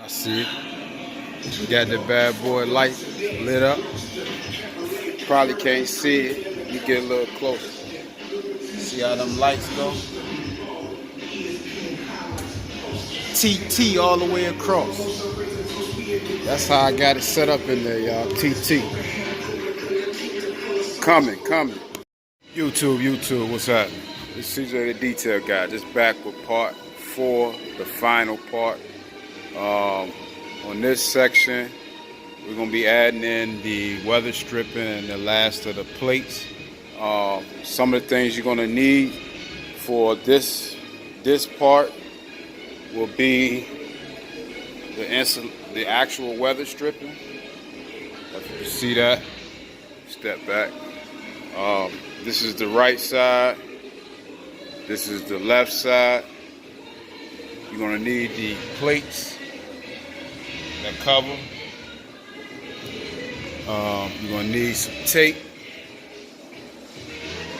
see it. Got the bad boy light lit up. Probably can't see it. You get a little closer. See how them lights go? TT all the way across. That's how I got it set up in there, y'all. TT. Coming. YouTube, what's happening? This is CJ the Detail Guy. Just back with part 4, the final part. On this section, we're gonna be adding in the weather stripping and the last of the plates. Some of the things you're gonna need for this part will be the actual weather stripping. If you see that, step back. This is the right side. This is the left side. You're gonna need the plates that cover. You're gonna need some tape.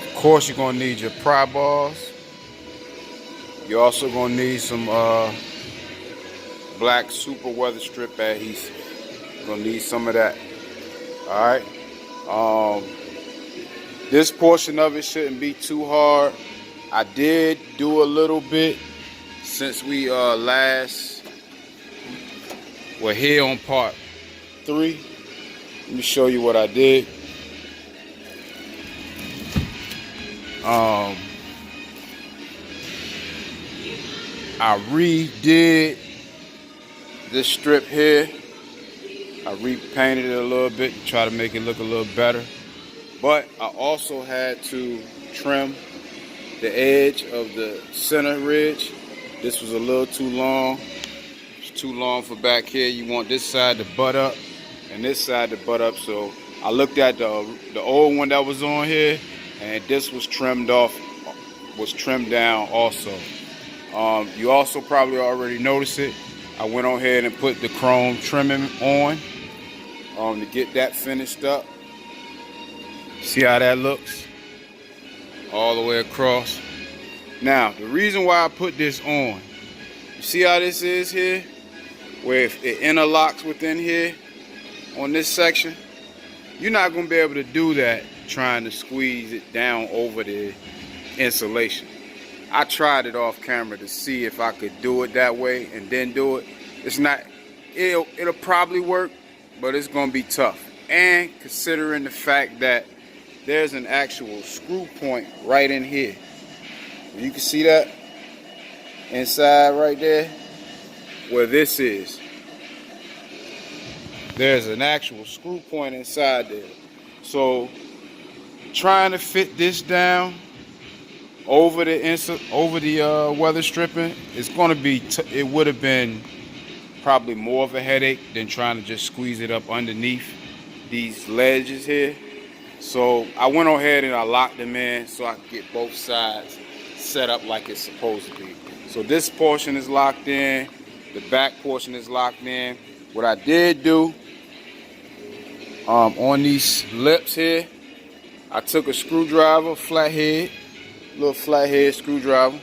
Of course, you're gonna need your pry bars. You're also gonna need some black super weather strip adhesive. You're gonna need some of that. All right. This portion of it shouldn't be too hard. I did do a little bit since we last were here on part 3. Let me show you what I did. I redid this strip here. I repainted it a little bit to try to make it look a little better. But I also had to trim the edge of the center ridge. This was a little too long. It's too long for back here. You want this side to butt up and this side to butt up. So I looked at the old one that was on here, and this was trimmed off, was trimmed down also. You also probably already noticed it. I went on ahead and put the chrome trimming on to get that finished up. See how that looks? All the way across. Now, the reason why I put this on, you see how this is here? Where if it interlocks within here on this section, you're not going to be able to do that trying to squeeze it down over the insulation. I tried it off camera to see if I could do it that way and then do it. It's not, it'll probably work, but it's going to be tough. And considering the fact that there's an actual screw point right in here. You can see that inside right there where this is. There's an actual screw point inside there. So trying to fit this down over the weather stripping, it's going to be, it would have been probably more of a headache than trying to just squeeze it up underneath these ledges here. So I went ahead and I locked them in so I could get both sides set up like it's supposed to be. So this portion is locked in, the back portion is locked in. What I did do on these lips here, I took a screwdriver, little flathead screwdriver,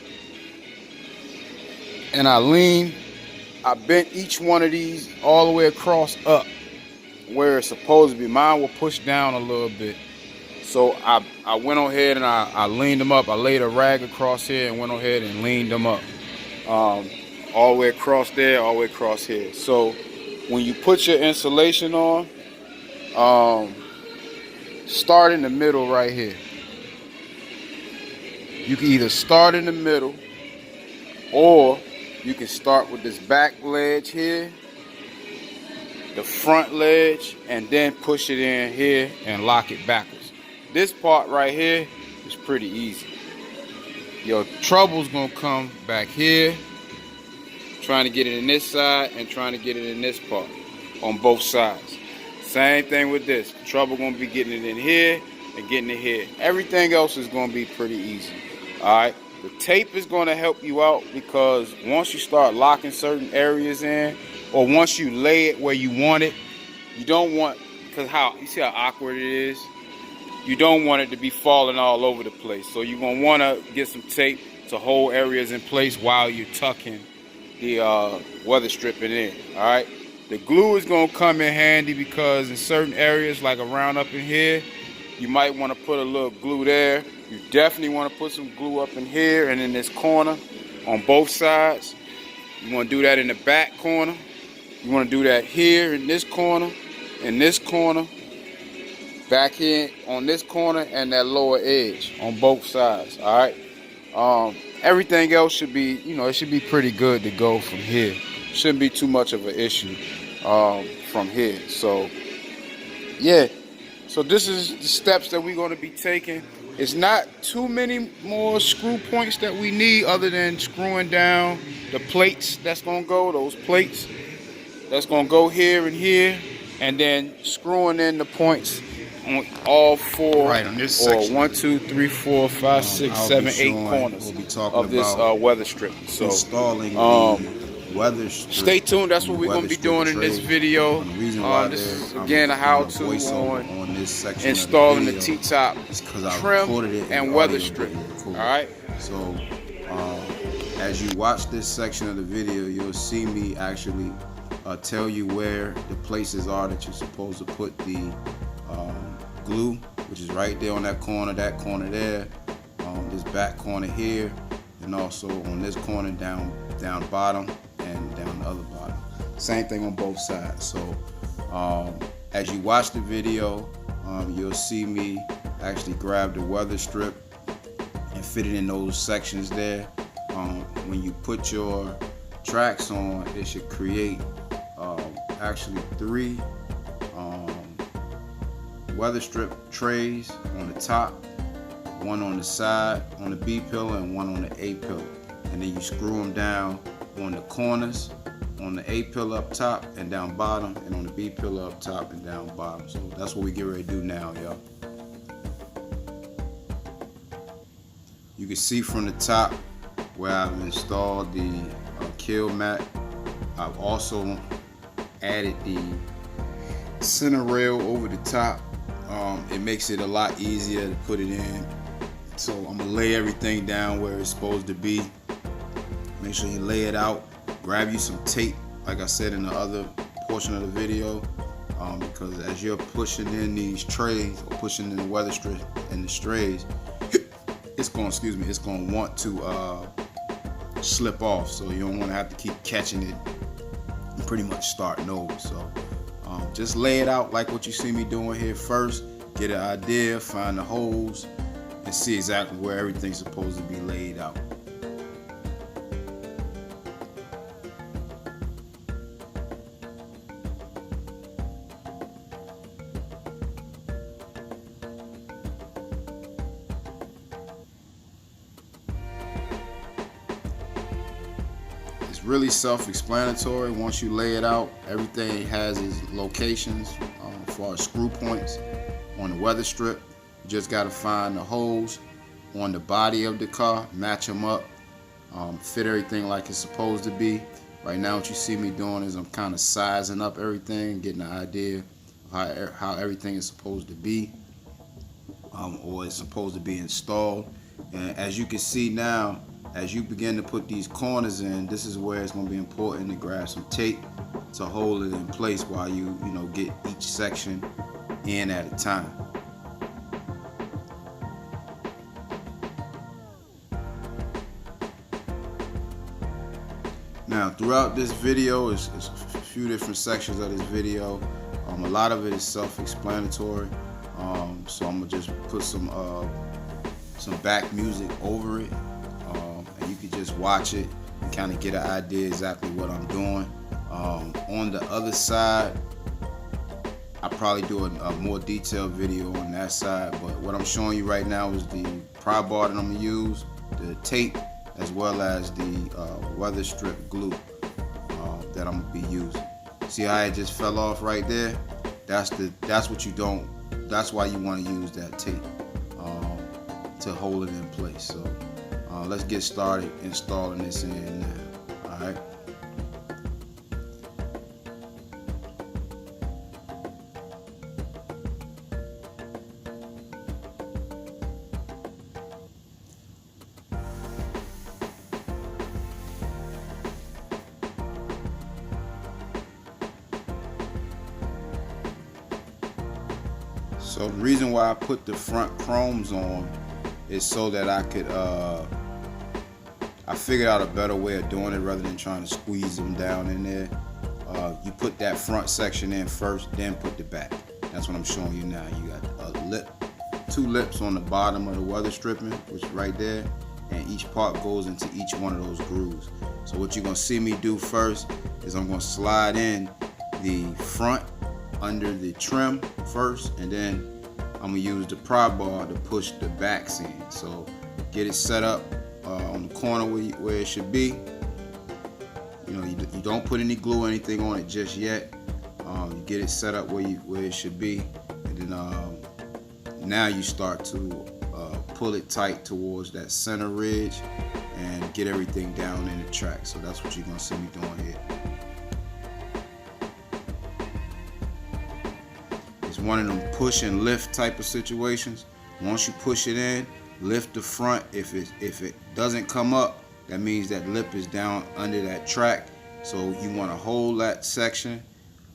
and I bent each one of these all the way across up where it's supposed to be. Mine will push down a little bit. So I went on ahead and I leaned them up. I laid a rag across here and went on ahead and leaned them up. All the way across there, all the way across here. So when you put your insulation on, start in the middle right here. You can either start in the middle, or you can start with this back ledge here, the front ledge, and then push it in here and lock it backwards. This part right here is pretty easy. Your trouble's gonna come back here, trying to get it in this side and trying to get it in this part on both sides. Same thing with this. Trouble gonna be getting it in here and getting it here. Everything else is gonna be pretty easy. All right. The tape is gonna help you out because once you start locking certain areas in, or once you lay it where you want it, you don't want, because you see how awkward it is? You don't want it to be falling all over the place. So you're gonna wanna get some tape to hold areas in place while you're tucking the weather stripping in. All right. The glue is gonna come in handy because in certain areas, like around up in here, you might want to put a little glue there. You definitely want to put some glue up in here and in this corner on both sides. You want to do that in the back corner. You want to do that here in this corner, back here on this corner, and that lower edge on both sides. All right. Everything else should be, it should be pretty good to go from here. Shouldn't be too much of an issue from here. So yeah. So this is the steps that we're going to be taking. It's not too many more screw points that we need other than screwing down the plates that's going to go, those plates that's going to go here and here, and then screwing in the points on all four, right, on this section. 1, 2, 3, 4, 5, 6, 7, 8 corners of this weather strip. So installing the weather strip. Stay tuned. That's what we're going to be doing in this video. This is again a how-to on this section installing the T-Top trim and weather strip. All right. So as you watch this section of the video, you'll see me actually tell you where the places are that you're supposed to put the glue, which is right there on that corner there, this back corner here, and also on this corner down bottom and down the other bottom. Same thing on both sides. So as you watch the video, you'll see me actually grab the weather strip and fit it in those sections there. When you put your tracks on, it should create actually 3 weather strip trays on the top, 1 on the side on the B pillar and 1 on the A pillar, and then you screw them down on the corners, on the A pillar up top and down bottom, and on the B pillar up top and down bottom. So that's what we get ready to do now, y'all. You can see from the top where I've installed the kill mat. I've also added the center rail over the top. It makes it a lot easier to put it in. So I'm gonna lay everything down where it's supposed to be. Make sure you lay it out. Grab you some tape, like I said in the other portion of the video, because as you're pushing in these trays or pushing in the weather strip and the strays, it's going to want to slip off. So you don't want to have to keep catching it and pretty much starting over. So just lay it out like what you see me doing here first. Get an idea, find the holes, and see exactly where everything's supposed to be laid out. It's really self-explanatory. Once you lay it out, everything has its locations as far as screw points on the weather strip. You just got to find the holes on the body of the car, match them up, fit everything like it's supposed to be. Right now what you see me doing is I'm kind of sizing up everything, getting an idea of how everything is supposed to be, or it's supposed to be installed. And as you can see now, as you begin to put these corners in, this is where it's going to be important to grab some tape to hold it in place while you get each section in at a time. Now throughout this video, it's a few different sections of this video. A lot of it is self-explanatory, so I'm gonna just put some back music over it, and you can just watch it and kind of get an idea exactly what I'm doing. On the other side, I'll probably do a more detailed video on that side, but what I'm showing you right now is the pry bar that I'm gonna use, the tape, as well as the weather strip glue that I'm gonna be using. See how it just fell off right there? That's why you want to use that tape to hold it in place. So let's get started installing this in now. All right. So the reason why I put the front chromes on is so that I could I figured out a better way of doing it rather than trying to squeeze them down in there. You put that front section in first, then put the back. That's what I'm showing you now. You got a lip, 2 lips on the bottom of the weather stripping, which is right there, and each part goes into each one of those grooves. So what you're gonna see me do first is I'm gonna slide in the front under the trim first, and then I'm gonna use the pry bar to push the backs in. So get it set up on the corner where it should be. You know, you don't put any glue or anything on it just yet. You get it set up where it should be, and then now you start to pull it tight towards that center ridge and get everything down in the track. So that's what you're gonna see me doing here. It's one of them push and lift type of situations. Once you push it in, lift the front. If it doesn't come up, that means that lip is down under that track. So you want to hold that section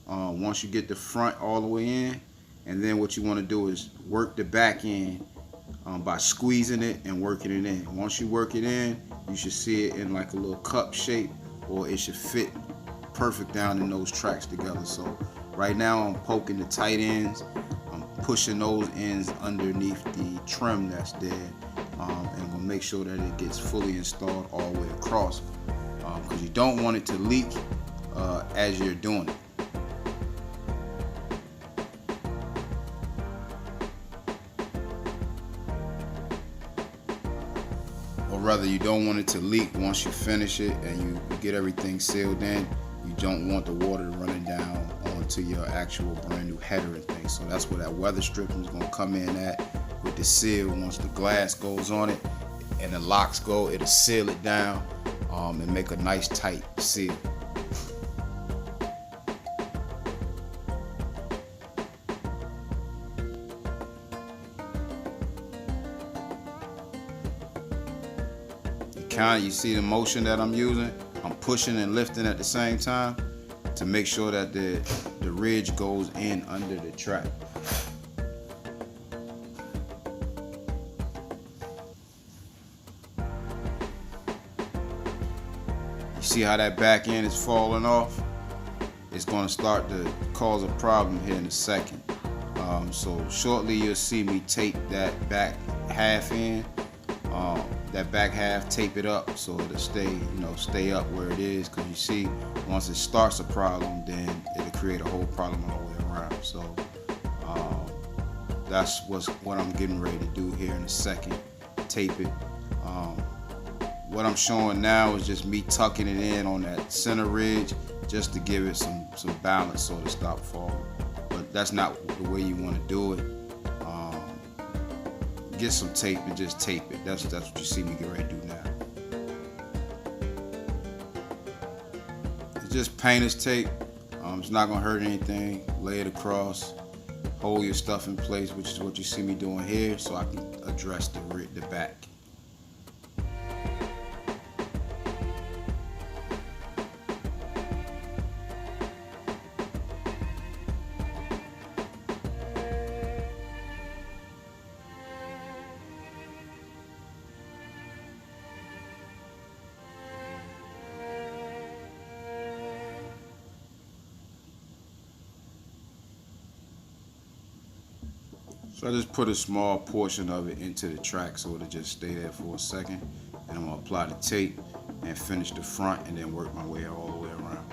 once you get the front all the way in, and then what you want to do is work the back end by squeezing it and working it in. Once you work it in, you should see it in like a little cup shape, or it should fit perfect down in those tracks together. So right now I'm poking the tight ends, I'm pushing those ends underneath the trim that's there, and we'll make sure that it gets fully installed all the way across, because you don't want it to leak as you're doing it. Or rather, you don't want it to leak once you finish it and you get everything sealed in. You don't want the water running down onto your actual brand new header and things. So that's where that weather stripping is going to come in at with the seal. Once the glass goes on it and the locks go, it'll seal it down and make a nice tight seal. You see the motion that I'm using? I'm pushing and lifting at the same time to make sure that the ridge goes in under the track. You see how that back end is falling off? It's going to start to cause a problem here in a second. So shortly you'll see me tape that back half in. That back half, tape it up so it'll stay up where it is, because you see once it starts a problem, then it'll create a whole problem all the way around. So that's what I'm getting ready to do here in a second. Tape it. What I'm showing now is just me tucking it in on that center ridge just to give it some balance so it'll stop falling. But that's not the way you want to do it. Get some tape and just tape it. That's what you see me get ready to do now. It's just painter's tape. It's not gonna hurt anything. Lay it across. Hold your stuff in place, which is what you see me doing here, so I can address the back. So I just put a small portion of it into the track so it'll just stay there for a second, and I'm gonna apply the tape and finish the front and then work my way all the way around.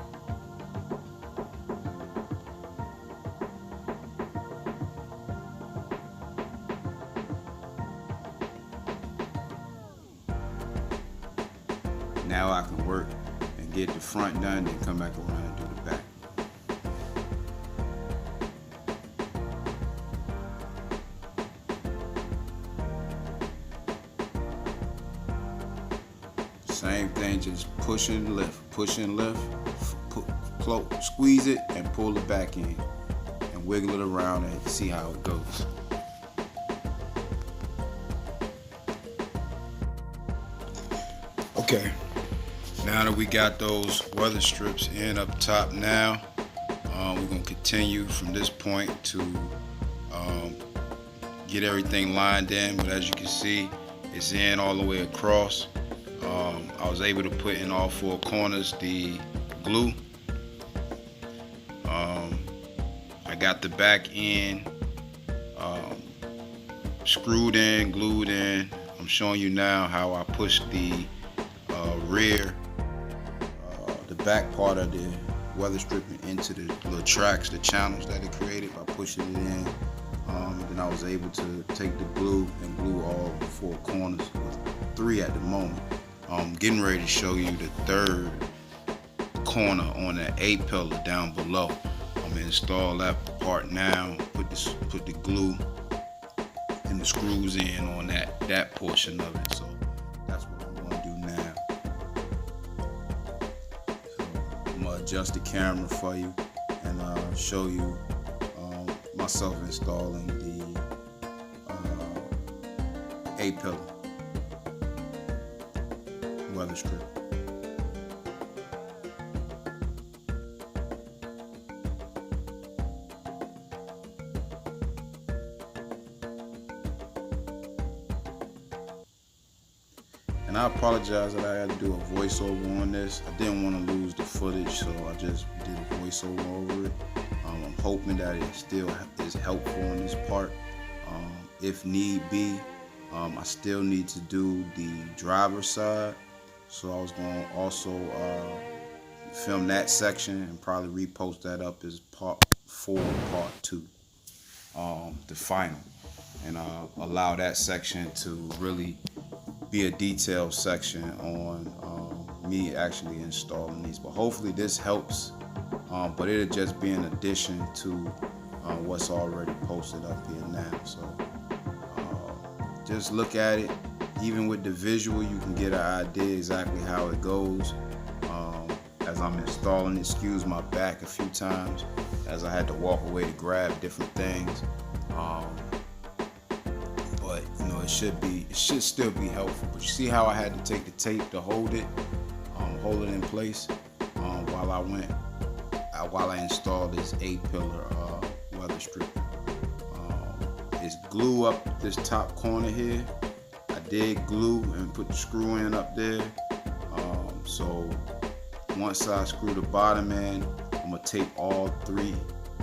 Now I can work and get the front done, then come back around and do the back. Same thing, just push and lift, squeeze it and pull it back in and wiggle it around and see how it goes. Okay, now that we got those weather strips in up top now, we're gonna continue from this point to get everything lined in, but as you can see, it's in all the way across. I was able to put in all 4 corners the glue. I got the back end screwed in, glued in. I'm showing you now how I pushed the rear, the back part of the weather stripping into the little tracks, the channels that it created by pushing it in. Then I was able to take the glue and glue all 4 corners, or 3 at the moment. I'm getting ready to show you the 3rd corner on that A-pillar down below. I'm gonna install that part now, put the glue and the screws in on that portion of it. So that's what I'm gonna do now. So I'm gonna adjust the camera for you and show you myself installing the A-pillar weather strip. And I apologize that I had to do a voiceover on this. I didn't want to lose the footage, so I just did a voiceover over it. I'm hoping that it still is helpful in this part. If need be, I still need to do the driver's side, so I was going to also film that section and probably repost that up as part 4, part 2, the final, and allow that section to really be a detailed section on me actually installing these. But hopefully this helps, but it'll just be an addition to what's already posted up here now. So just look at it. Even with the visual, you can get an idea exactly how it goes. As I'm installing it, excuse my back a few times as I had to walk away to grab different things. But you know, it should still be helpful. But you see how I had to take the tape to hold it in place while I installed this A-pillar weather strip. It's glue up this top corner here. I did glue and put the screw in up there. So once I screw the bottom in, I'm gonna tape all 3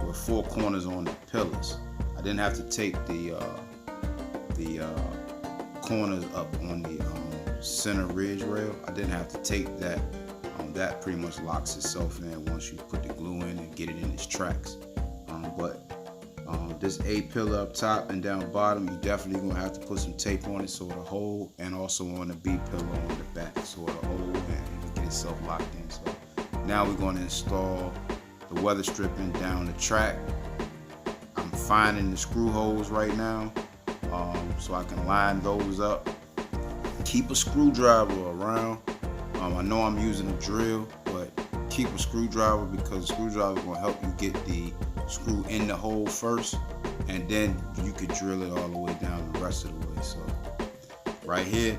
or 4 corners on the pillars. I didn't have to tape the corners up on the center ridge rail. I didn't have to tape that. That pretty much locks itself in once you put the glue in and get it in its tracks. But this A-pillar up top and down bottom, you definitely gonna have to put some tape on it so it'll hold, and also on the B-pillar on the back so it'll hold and it'll get itself locked in. So now we're gonna install the weather stripping down the track. I'm finding the screw holes right now, so I can line those up. Keep a screwdriver around. I know I'm using a drill, but keep a screwdriver because the screwdriver is going to help you get the screw in the hole first, and then you could drill it all the way down the rest of the way. So right here,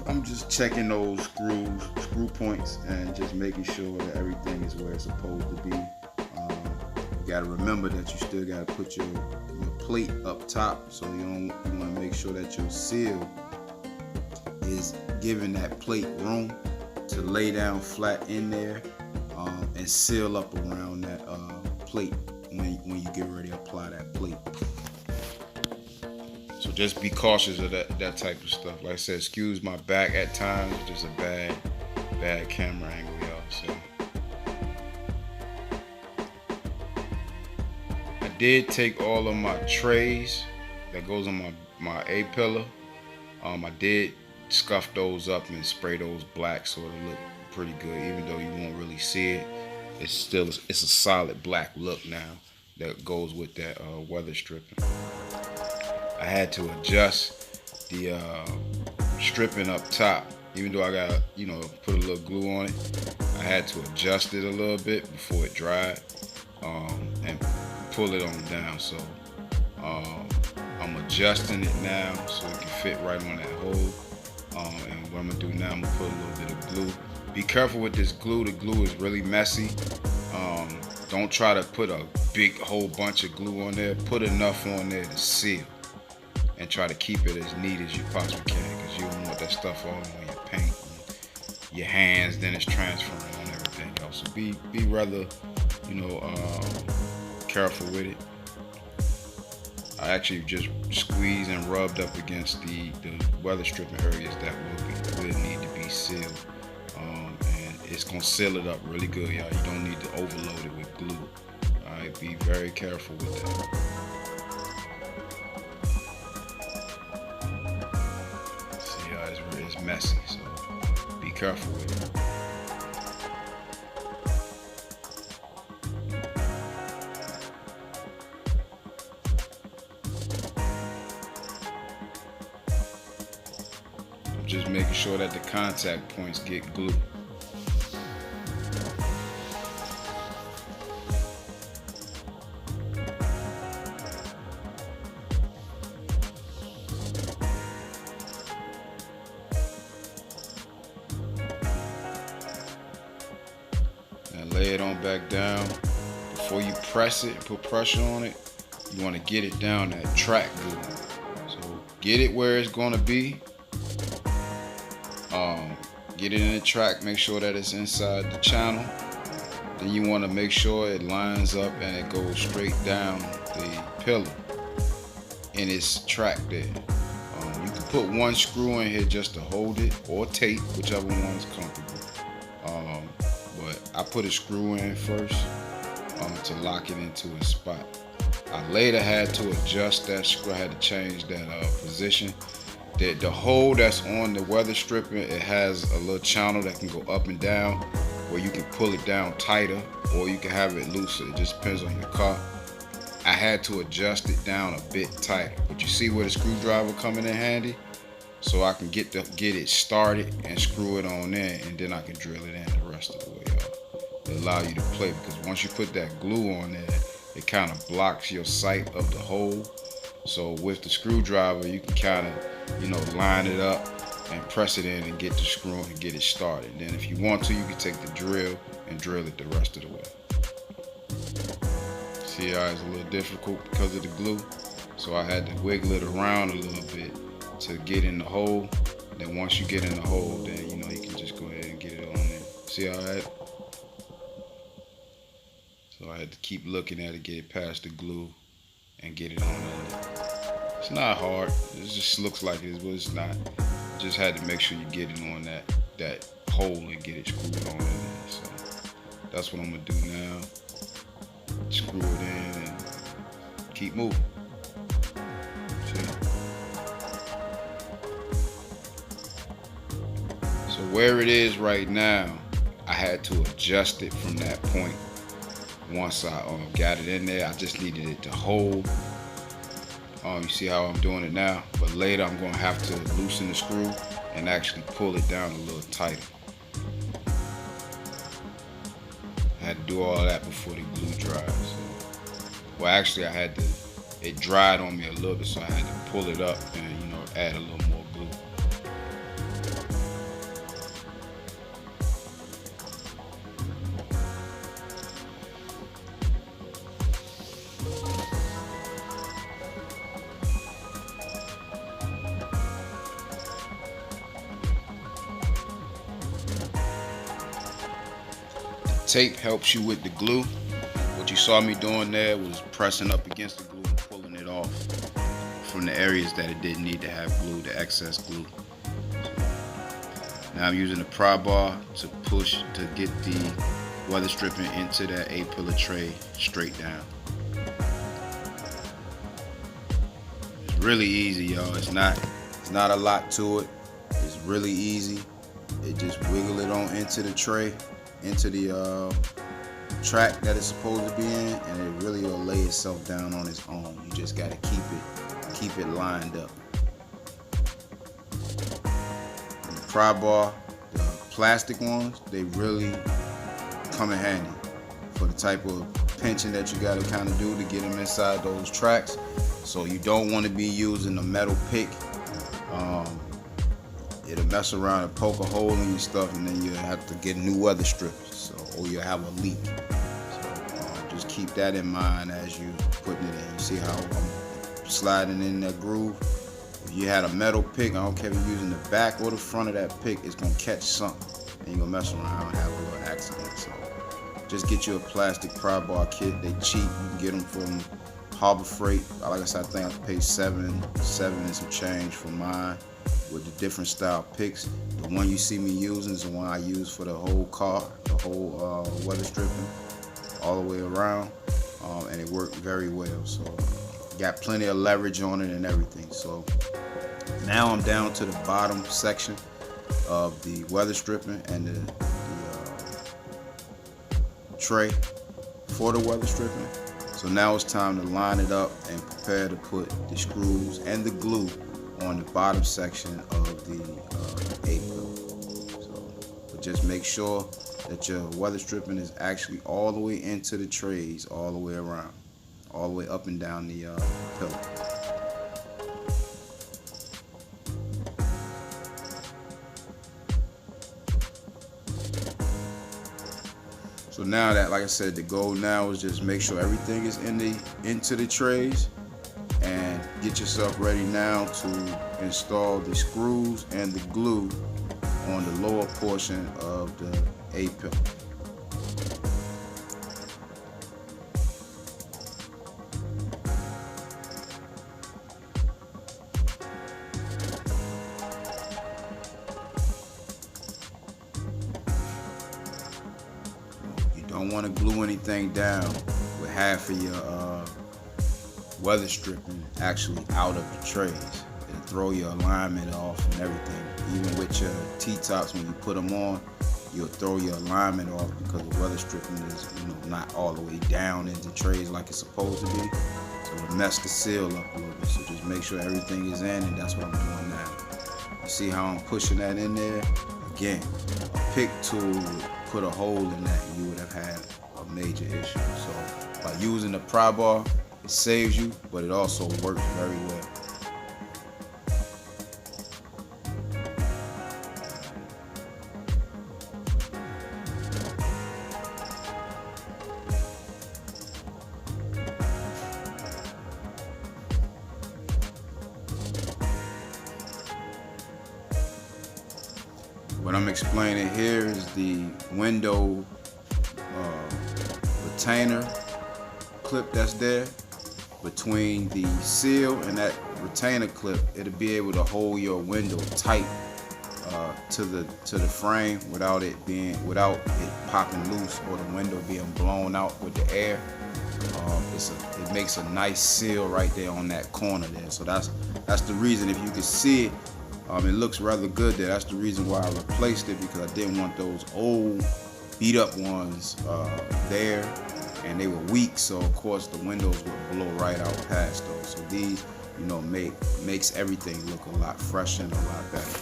I'm just checking those screw points and just making sure that everything is where it's supposed to be. You got to remember that you still got to put your plate up top, so you want to make sure that your seal is giving that plate room to lay down flat in there and seal up around that plate when you get ready to apply that plate. So just be cautious of that type of stuff. Like I said, excuse my back at times. It's just a bad camera angle, y'all. So I did take all of my trays that goes on my A-pillar. I did scuff those up and spray those black so it'll look pretty good, even though you won't really see it. It's a solid black look now that goes with that weather stripping. I had to adjust the stripping up top, even though I got put a little glue on it. I had to adjust it a little bit before it dried and pull it on down. So I'm adjusting it now so it can fit right on that hole. And what I'm gonna do now, I'm gonna put a little bit of glue. Be careful with this glue. The glue is really messy. Don't try to put a big whole bunch of glue on there. Put enough on there to seal, and try to keep it as neat as you possibly can, because you don't want that stuff all on your paint, your hands, then it's transferring on everything else. So be rather, careful with it. I actually just squeezed and rubbed up against the weather stripping areas that will need to be sealed, and it's gonna seal it up really good, y'all. You don't need to overload it with glue. All right, be very careful with that. See, y'all, it's messy, so be careful with it. Just making sure that the contact points get glued. Now lay it on back down. Before you press it, put pressure on it, you want to get it down that track glue. So get it where it's going to be. Get it in the track, make sure that it's inside the channel. Then you want to make sure it lines up and it goes straight down the pillar in its track there. You can put one screw in here just to hold it, or tape, whichever one is comfortable. But I put a screw in first to lock it into a spot. I later had to adjust that screw. I had to change that position. The hole that's on the weather stripping, it has a little channel that can go up and down, where you can pull it down tighter, or you can have it looser. It just depends on your car. I had to adjust it down a bit tighter, but you see where the screwdriver coming in handy, so I can get it started and screw it on in, and then I can drill it in the rest of the way, y'all. It allow you to play, because once you put that glue on there, it kind of blocks your sight of the hole. So with the screwdriver, you can kind of, line it up and press it in and get the screw and get it started. And then if you want to, you can take the drill and drill it the rest of the way. See how it's a little difficult because of the glue? So I had to wiggle it around a little bit to get in the hole. And then once you get in the hole, then you can just go ahead and get it on there. See how that? So I had to keep looking at it, get it past the glue, and get it on there. It's not hard. It just looks like it is, but it's not. Just had to make sure you get it on that hole and get it screwed on in there. So that's what I'm gonna do now. Screw it in and keep moving. See? So where it is right now, I had to adjust it from that point. Once I got it in there, I just needed it to hold. You see how I'm doing it now? But later I'm going to have to loosen the screw and actually pull it down a little tighter. I had to do all that before the glue dries. So, well, actually it dried on me a little bit, so I had to pull it up and add a little more glue. Tape helps you with the glue. What you saw me doing there was pressing up against the glue and pulling it off from the areas that it didn't need to have glue, the excess glue. Now I'm using the pry bar to push to get the weather stripping into that 8-pillar tray straight down. It's really easy, y'all. It's not a lot to it. It's really easy. It just wiggle it on into the tray, into the track that it's supposed to be in, and it really will lay itself down on its own. You just got to keep it lined up. And the pry bar, the plastic ones, they really come in handy for the type of pinching that you got to kind of do to get them inside those tracks. So you don't want to be using a metal pick. It'll mess around and poke a hole in your stuff, and then you'll have to get new weather strippers, or you'll have a leak. So just keep that in mind as you putting it in. You see how I'm sliding in that groove? If you had a metal pick, I don't care if you're using the back or the front of that pick, it's gonna catch something and you're gonna mess around and have a little accident. So just get you a plastic pry bar kit. They cheap. You can get them from Harbor Freight. Like I said, I think I paid $7 and some change for mine with the different style picks. The one you see me using is the one I use for the whole car, the whole weather stripping all the way around, and it worked very well. So got plenty of leverage on it and everything. So now I'm down to the bottom section of the weather stripping and the tray for the weather stripping. So now it's time to line it up and prepare to put the screws and the glue on the bottom section of the A-pillar. So, but just make sure that your weather stripping is actually all the way into the trays, all the way around, all the way up and down the pillar. So now that, like I said, the goal now is just make sure everything is into the trays, and get yourself ready now to install the screws and the glue on the lower portion of the A-pillar. Don't want to glue anything down with half of your weather stripping actually out of the trays. It'll throw your alignment off and everything. Even with your T-tops, when you put them on, you'll throw your alignment off because the weather stripping is, not all the way down into trays like it's supposed to be. So it'll mess the seal up a little bit. So just make sure everything is in, and that's what I'm doing now. You see how I'm pushing that in there? Again, a pick tool would put a hole in that and you would have had a major issue. So by using the pry bar, it saves you, but it also works very well. What I'm explaining here is the window retainer clip that's there. Between the seal and that retainer clip, it'll be able to hold your window tight to the frame without it popping loose or the window being blown out with the air. It makes a nice seal right there on that corner there. So that's the reason. If you can see it, it looks rather good there. That's the reason why I replaced it, because I didn't want those old beat up ones there, and they were weak, so of course the windows would blow right out past those. So these, makes everything look a lot fresher and a lot better.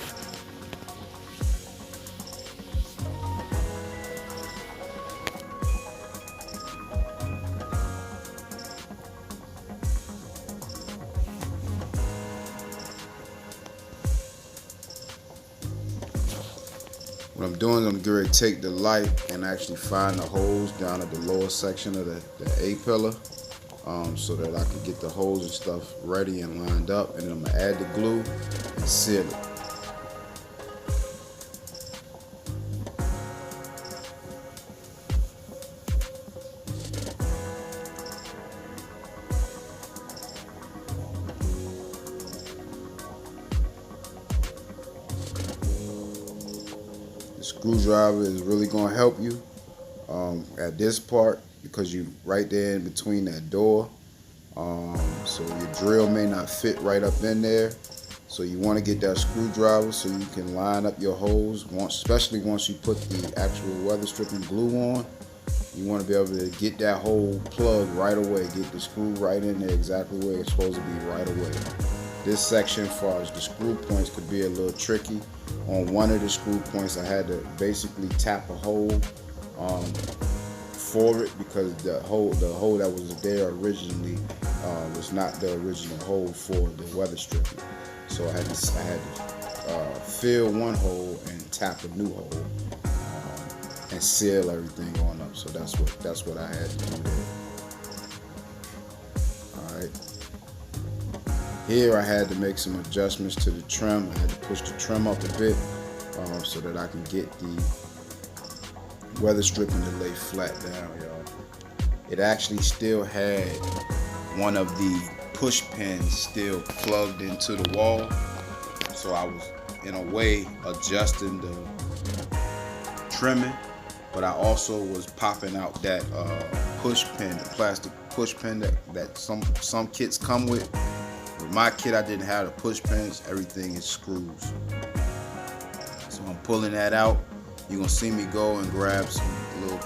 What I'm doing is I'm going to take the light and actually find the holes down at the lower section of the A-pillar, so that I can get the holes and stuff ready and lined up, and then I'm going to add the glue and seal it. Screwdriver is really going to help you at this part, because you right there in between that door, so your drill may not fit right up in there. So you want to get that screwdriver so you can line up your holes, especially once you put the actual weather stripping glue on. You want to be able to get that hole plugged right away, get the screw right in there exactly where it's supposed to be right away. This section, as far as the screw points, could be a little tricky. On one of the screw points, I had to basically tap a hole for it, because the hole that was there originally was not the original hole for the weather stripping. So I had to fill one hole and tap a new hole and seal everything on up. So that's what I had to do there. Here I had to make some adjustments to the trim. I had to push the trim up a bit so that I can get the weather stripping to lay flat down, y'all. It actually still had one of the push pins still plugged into the wall, so I was in a way adjusting the trimming, but I also was popping out that push pin, the plastic push pin that some kits come with. With my kit, I didn't have the push pins. Everything is screws. So I'm pulling that out. You're gonna see me go and grab some little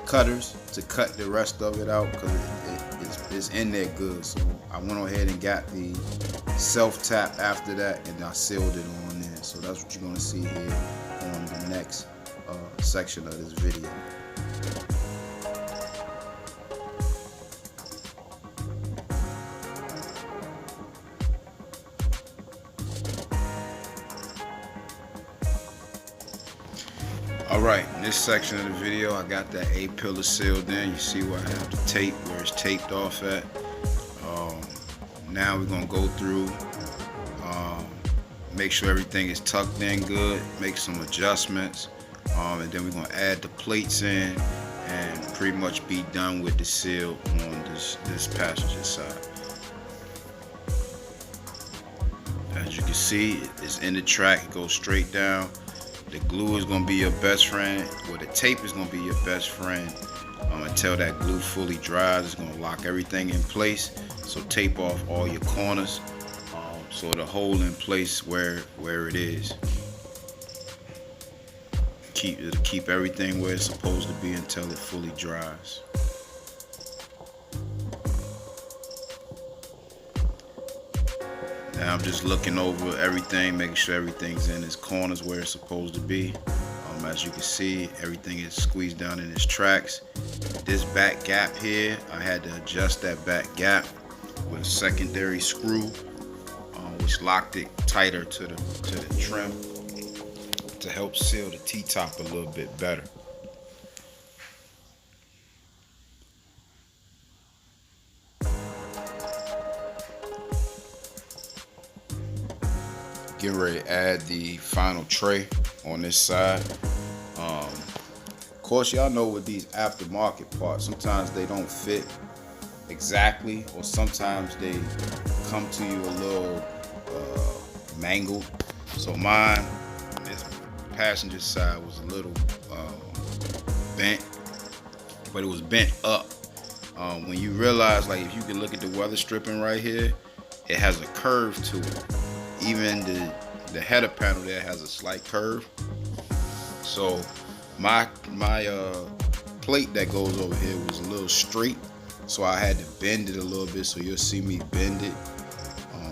cutters to cut the rest of it out, because it's in there good. So I went ahead and got the self-tap after that, and I sealed it on in. So that's what you're gonna see here on the next section of this video. Alright, in this section of the video, I got that A-pillar sealed in. You see where I have the tape, where it's taped off at. Now we're going to go through, make sure everything is tucked in good, make some adjustments, and then we're going to add the plates in and pretty much be done with the seal on this passenger side. As you can see, it's in the track, it goes straight down. The glue is going to be your best friend, or the tape is going to be your best friend until that glue fully dries. It's going to lock everything in place. So tape off all your corners so it'll hold in place where it is. It'll keep everything where it's supposed to be until it fully dries. Now I'm just looking over everything, making sure everything's in its corners where it's supposed to be. As you can see, everything is squeezed down in its tracks. This back gap here, I had to adjust that back gap with a secondary screw, which locked it tighter to the trim to help seal the T-top a little bit better. Getting ready to add the final tray on this side. Of course, y'all know with these aftermarket parts, sometimes they don't fit exactly, or sometimes they come to you a little mangled. So mine, this passenger side was a little bent, but it was bent up. When you realize, like, if you can look at the weather stripping right here, it has a curve to it. Even the header panel there has a slight curve. So my plate that goes over here was a little straight, so I had to bend it a little bit. So you'll see me bend it,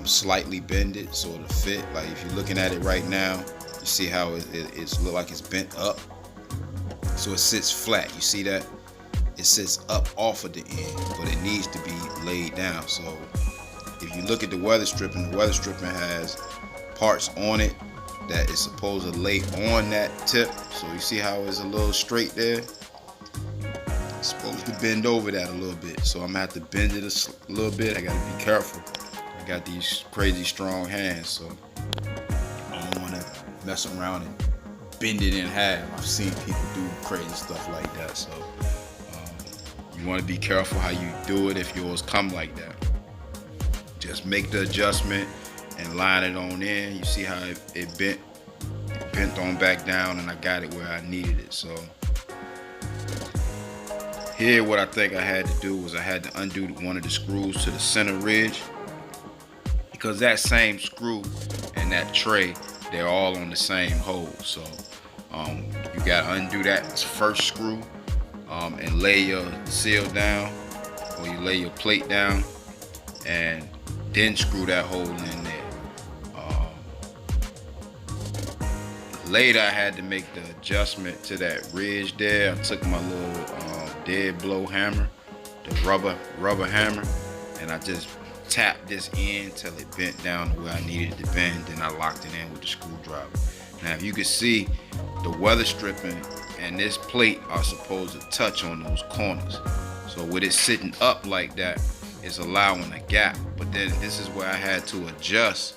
slightly bend it so it'll fit. Like if you're looking at it right now, you see how it's look like it's bent up. So it sits flat. You see that? It sits up off of the end, but it needs to be laid down. So if you look at the weather stripping has parts on it that is supposed to lay on that tip. So you see how it's a little straight there? It's supposed to bend over that a little bit. So I'm gonna have to bend it a little bit. I gotta be careful. I got these crazy strong hands, so I don't wanna mess around and bend it in half. I've seen people do crazy stuff like that. So you wanna be careful how you do it if yours come like that. Just make the adjustment and line it on in. You see how it bent on back down, and I got it where I needed it. So here what I think I had to do was I had to undo one of the screws to the center ridge, because that same screw and that tray, they're all on the same hole. So you gotta undo that first screw and lay your seal down, or you lay your plate down, and then screw that hole in there. Later I had to make the adjustment to that ridge there. I took my little dead blow hammer, the rubber hammer, and I just tapped this in till it bent down to where I needed it to bend, and I locked it in with the screwdriver. Now if you can see, the weather stripping and this plate are supposed to touch on those corners. So with it sitting up like that, is allowing a gap. But then this is where I had to adjust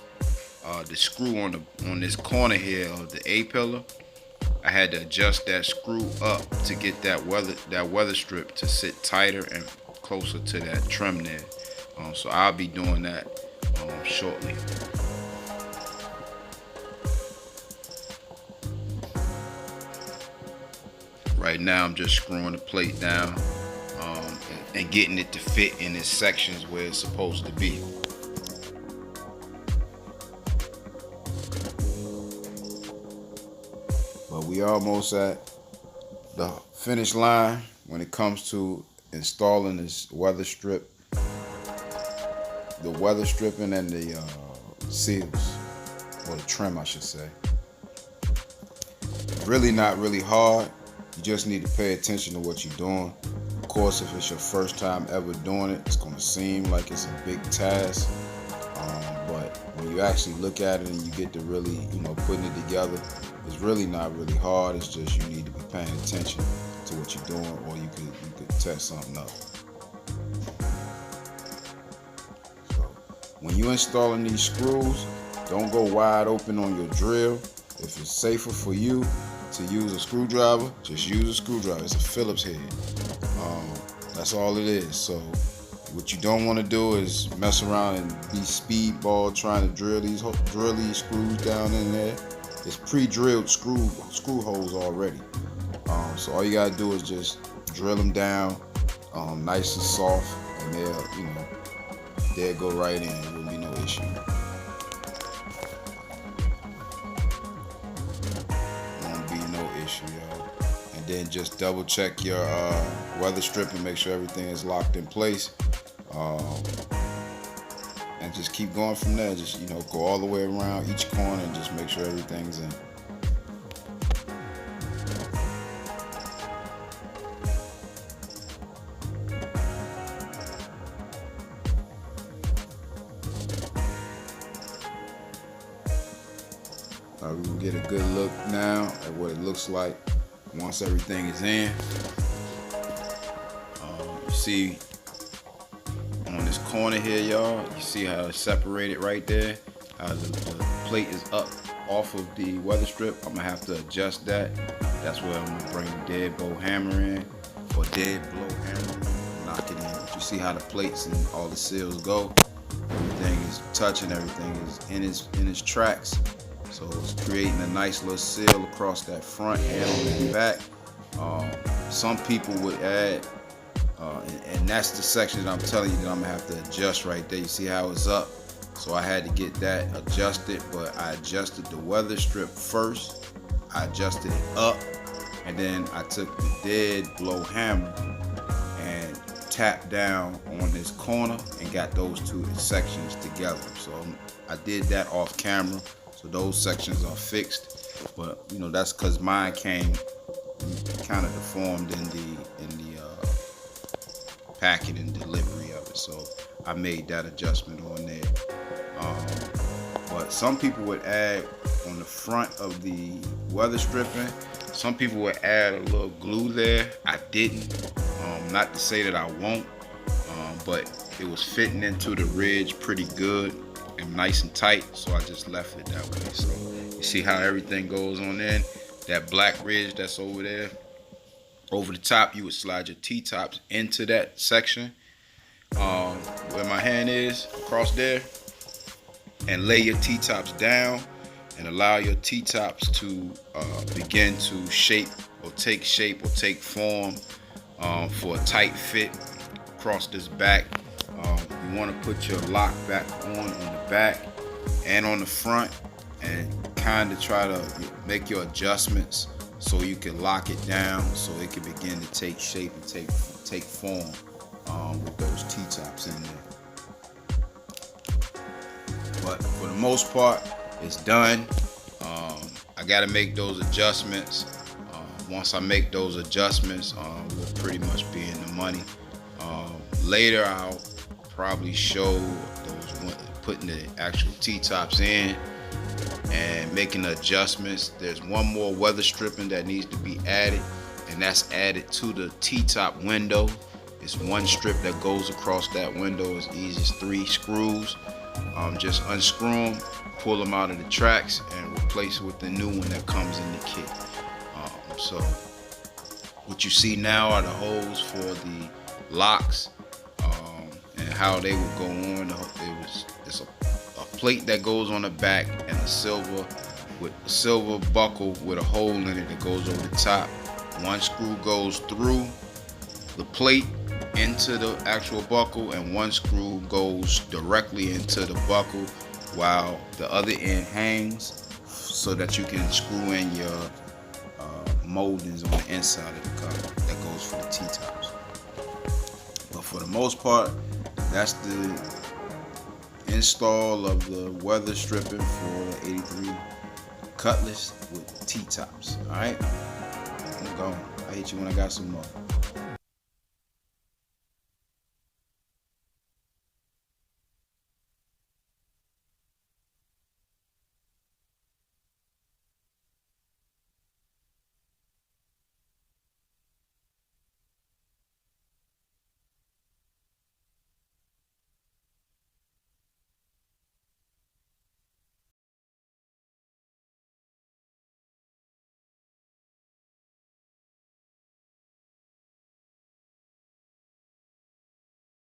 the screw on this corner here of the A-pillar. I had to adjust that screw up to get that weather strip to sit tighter and closer to that trim there. So I'll be doing that shortly. Right now I'm just screwing the plate down and getting it to fit in its sections where it's supposed to be. But we almost at the finish line when it comes to installing this weather strip, the weather stripping and the seals, or the trim I should say. Really not really hard. You just need to pay attention to what you're doing. Of course, if it's your first time ever doing it, it's gonna seem like it's a big task. But when you actually look at it and you get to really, putting it together, it's really not really hard. It's just you need to be paying attention to what you're doing, or you could test something up. So when you're installing these screws, don't go wide open on your drill. If it's safer for you to use a screwdriver, just use a screwdriver. It's a Phillips head. That's all it is. So what you don't want to do is mess around and be speedball trying to drill these screws down in there. It's pre-drilled screw holes already. So all you gotta do is just drill them down, nice and soft, and they'll go right in. There will be no issue. Won't be no issue, y'all. And then just double check your weather strip and make sure everything is locked in place. And just keep going from there. Just go all the way around each corner and just make sure everything's in. We will get a good look now at what it looks like once everything is in. You see on this corner here, y'all, you see how it's separated right there? How the plate is up off of the weather strip. I'm gonna have to adjust that. That's where I'm gonna bring the dead blow hammer in, or dead blow hammer, knock it in. But you see how the plates and all the seals go? Everything is touching, everything is in its tracks. So it's creating a nice little seal across that front and on the back. Some people would add, and that's the section that I'm telling you that I'm gonna have to adjust right there. You see how it's up? So I had to get that adjusted, but I adjusted the weather strip first. I adjusted it up, and then I took the dead blow hammer and tapped down on this corner and got those two sections together. So I did that off camera. So those sections are fixed, but that's because mine came kind of deformed in the packing and delivery of it. So I made that adjustment on there. But some people would add on the front of the weather stripping. Some people would add a little glue there. I didn't. Not to say that I won't, but it was fitting into the ridge pretty good and nice and tight, so I just left it that way. So you see how everything goes on in that black ridge that's over there. Over the top, you would slide your T-tops into that section where my hand is, across there, and lay your T-tops down and allow your T-tops to begin to shape or take form for a tight fit across this back. You want to put your lock back on the back and on the front, and kind of try to make your adjustments so you can lock it down so it can begin to take shape and take form with those T-tops in there. But for the most part, it's done. I got to make those adjustments. Once I make those adjustments, we'll pretty much be in the money. Later, I'll probably show putting the actual T-tops in and making the adjustments. There's one more weather stripping that needs to be added, and that's added to the T-top window. It's one strip that goes across that window. As easy as 3 screws. Just unscrew them, pull them out of the tracks, and replace it with the new one that comes in the kit. So what you see now are the holes for the locks, and how they would go on. It's a plate that goes on the back, and a silver buckle with a hole in it that goes over the top. One screw goes through the plate into the actual buckle, and one screw goes directly into the buckle, while the other end hangs so that you can screw in your moldings on the inside of the car that goes for the T-tops. But for the most part, that's the install of the weather stripping for the 83 Cutlass with T-tops. Alright, I'm going. I'll hit you when I got some more.